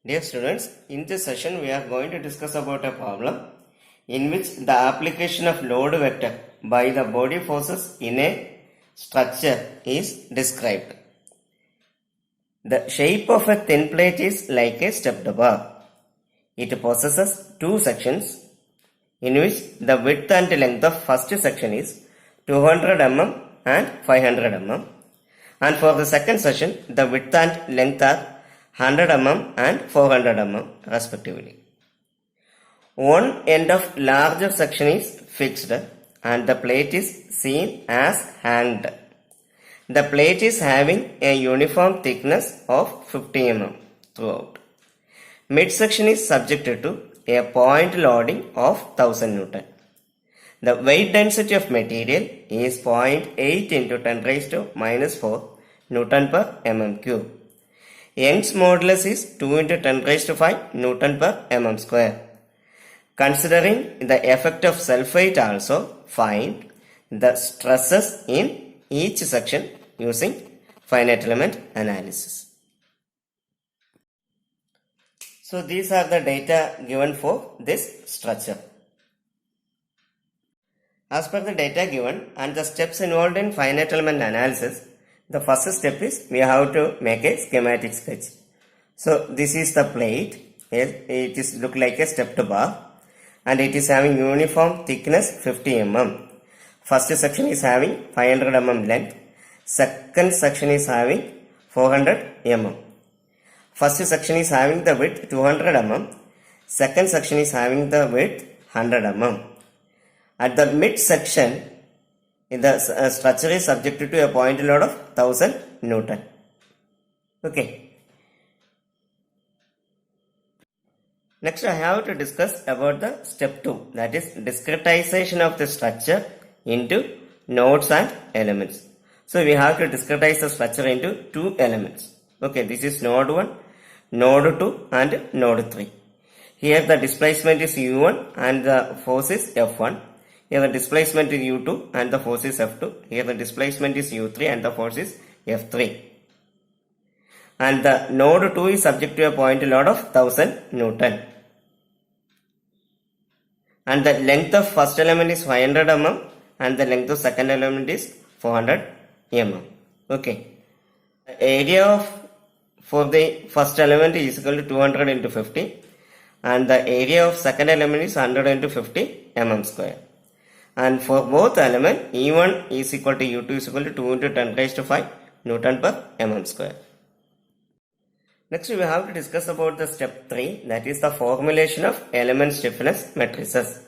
Dear students, in this session we are going to discuss about a problem in which the application of load vector by the body forces in a structure is described. The shape of a thin plate is like a stepped bar. It possesses two sections in which the width and length of first section is 200 mm and 500 mm, and for the second section the width and length are 100 mm and 400 mm respectively. One end of larger section is fixed and the plate is seen as hanged. The plate is having a uniform thickness of 50 mm throughout. Midsection is subjected to a point loading of 1000 Newton. The weight density of material is 0.8 into 10 raised to minus 4 Newton per mm cube. Young's modulus is 2 into 10 raised to 5 Newton per mm square. Considering the effect of self-weight also, find the stresses in each section using finite element analysis. So these are the data given for this structure. As per the data given and the steps involved in finite element analysis, the first step is we have to make a schematic sketch. So this is the plate. It is look like a stepped bar and it is having uniform thickness 50 mm. First section is having 500 mm length. Second section is having 400 mm. First section is having the width 200 mm. Second section is having the width 100 mm. At the mid section, the structure is subjected to a point load of 1000 Newton. Okay. Next, I have to discuss about the step 2, that is discretization of the structure into nodes and elements. So we have to discretize the structure into two elements. Okay, this is node 1, node 2 and node 3. Here the displacement is U1 and the force is F1. Here the displacement is U2 and the force is F2. Here the displacement is U3 and the force is F3. And the node 2 is subject to a point load of 1000 Newton. And the length of first element is 500 mm and the length of second element is 400 mm. Okay. The area for the first element is equal to 200 into 50 and the area of second element is 100 into 50 mm square. And for both element, E1 is equal to U2 is equal to 2 into 10 raised to 5 Newton per mm square. Next, we have to discuss about the step 3, that is the formulation of element stiffness matrices.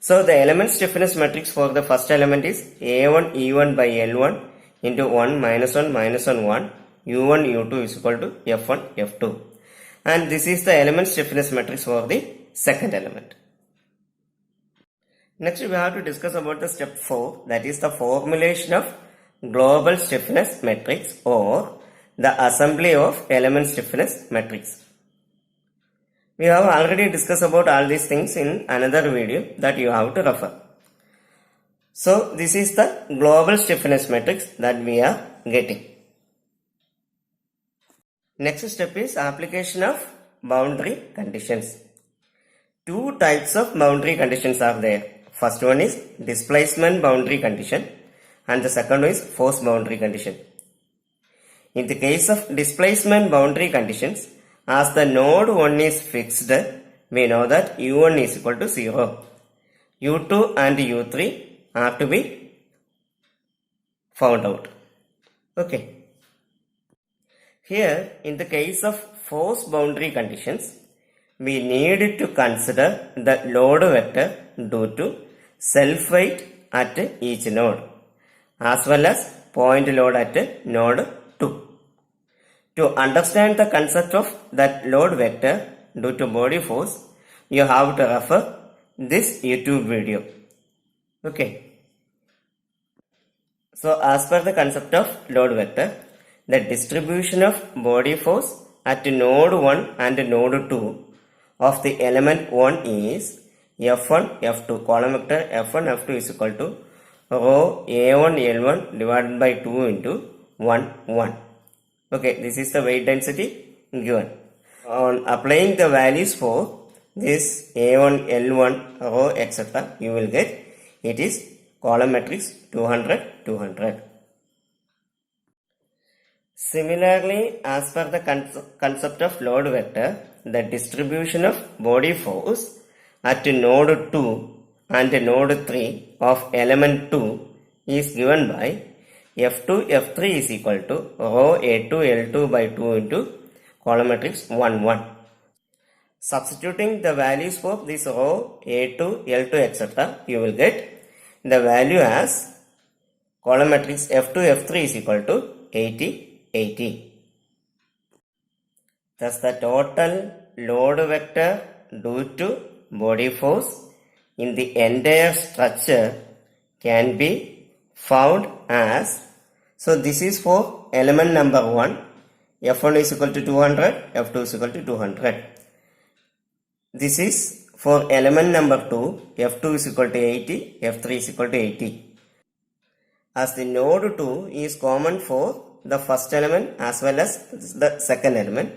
So, the element stiffness matrix for the first element is A1 E1 by L1 into 1 minus 1 minus 1 1 U1 U2 is equal to F1 F2. And this is the element stiffness matrix for the second element. Next, we have to discuss about the step 4, that is the formulation of global stiffness matrix or the assembly of element stiffness matrix. We have already discussed about all these things in another video that you have to refer. So, this is the global stiffness matrix that we are getting. Next step is application of boundary conditions. Two types of boundary conditions are there. First one is displacement boundary condition and the second one is force boundary condition. In the case of displacement boundary conditions, as the node 1 is fixed, we know that U1 is equal to 0. U2 and U3 are to be found out. Okay. Here, in the case of force boundary conditions, we need to consider the load vector due to self-weight at each node as well as point load at node 2. To understand the concept of that load vector due to body force, you have to refer this YouTube video. Okay. So as per the concept of load vector, the distribution of body force at node 1 and node 2 of the element 1 is F1 F2, column vector F1 F2 is equal to rho A1 L1 divided by 2 into 1 1. Okay, this is the weight density given. On applying the values for this A1, L1, row, etc., you will get it is column matrix 200, 200. Similarly, as per the concept of load vector, the distribution of body force at node 2 and node 3 of element 2 is given by F2, F3 is equal to rho A2, L2 by 2 into column matrix 1, 1. Substituting the values for this rho A2, L2, etc., you will get the value as column matrix F2, F3 is equal to 80, 80. Thus, the total load vector due to body force in the entire structure can be found as, so this is for element number 1, F1 is equal to 200, F2 is equal to 200. This is for element number 2, F2 is equal to 80, F3 is equal to 80. As the node 2 is common for the first element as well as the second element,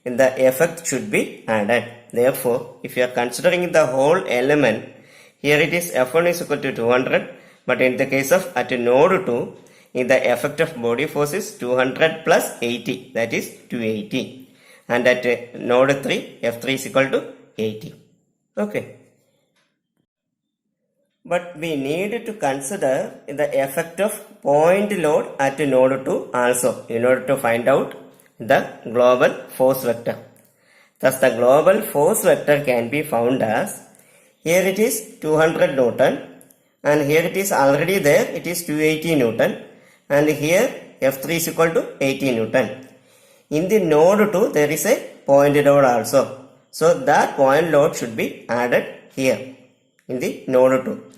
the effect should be added. Therefore, if you are considering the whole element, here it is F1 is equal to 200, but in the case of at node 2, the effect of body force is 200 plus 80, that is 280. And at node 3, F3 is equal to 80. Okay. But we need to consider the effect of point load at node 2 also in order to find out the global force vector. Thus, the global force vector can be found as, here it is 200 Newton and here it is already there, it is 280 Newton, and here F3 is equal to 80 Newton. In the node 2 there is a point load also. So, that point load should be added here in the node 2.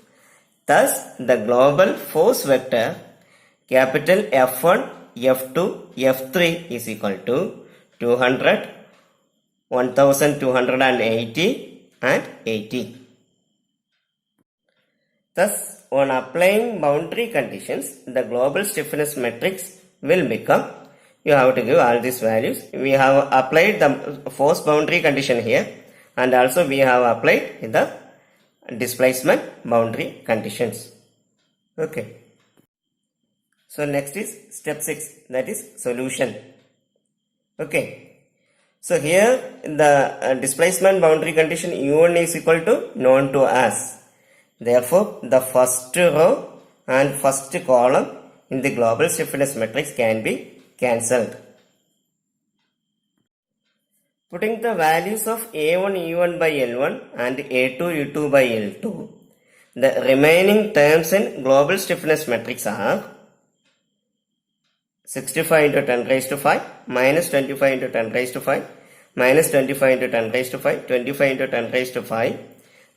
Thus, the global force vector capital F1, F2, F3 is equal to 200, 1280 and 80. Thus, on applying boundary conditions, the global stiffness matrix will become, you have to give all these values. We have applied the force boundary condition here, and also we have applied the displacement boundary conditions. Okay. So next is step 6, that is solution. Okay. So here the displacement boundary condition U1 is equal to known to us. Therefore, the first row and first column in the global stiffness matrix can be cancelled. Putting the values of A1 E1 by L1 and A2 U2 by L2, the remaining terms in global stiffness matrix are 65 into 10 raised to 5, minus 25 into 10 raised to 5, minus 25 into 10 raised to 5, 25 into 10 raised to 5,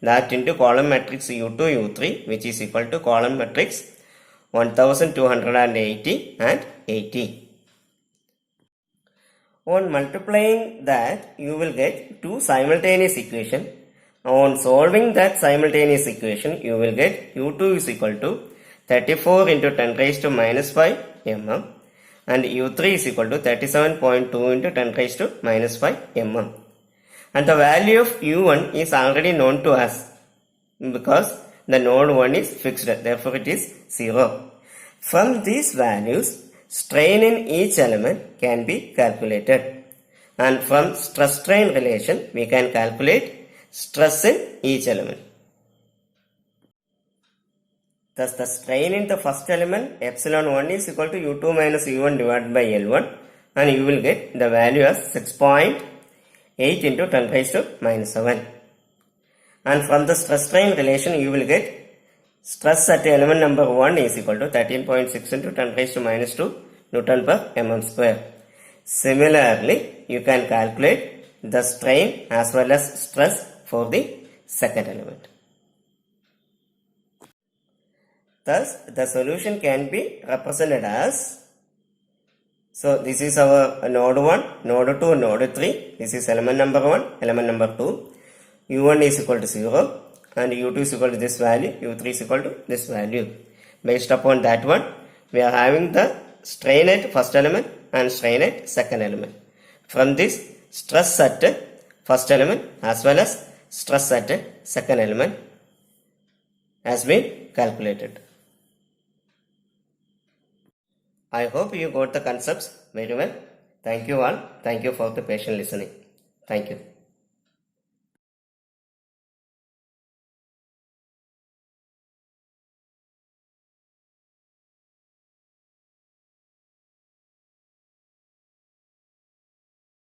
that into column matrix U2 U3, which is equal to column matrix 1280 and 80. On multiplying that, you will get two simultaneous equations. On solving that simultaneous equation, you will get U2 is equal to 34 into 10 raised to minus 5 mm and U3 is equal to 37.2 into 10 raised to minus 5 mm. And the value of U1 is already known to us because the node 1 is fixed, therefore it is 0. From these values, strain in each element can be calculated, and from stress strain relation we can calculate stress in each element. Thus, the strain in the first element epsilon 1 is equal to U2 minus U1 divided by L1, and you will get the value as 6.8 into 10 raised to minus 7. And from the stress strain relation you will get stress at element number 1 is equal to 13.6 into 10 raised to minus 2 Newton per mm square. Similarly, you can calculate the strain as well as stress for the second element. Thus, the solution can be represented as, so this is our node 1, node 2, node 3. This is element number 1, element number 2. U1 is equal to 0 and U2 is equal to this value, U3 is equal to this value. Based upon that one, we are having the strain at first element and strain at second element. From this, stress at first element as well as stress at second element has been calculated. I hope you got the concepts very well. Thank you all. Thank you for the patient listening. Thank you.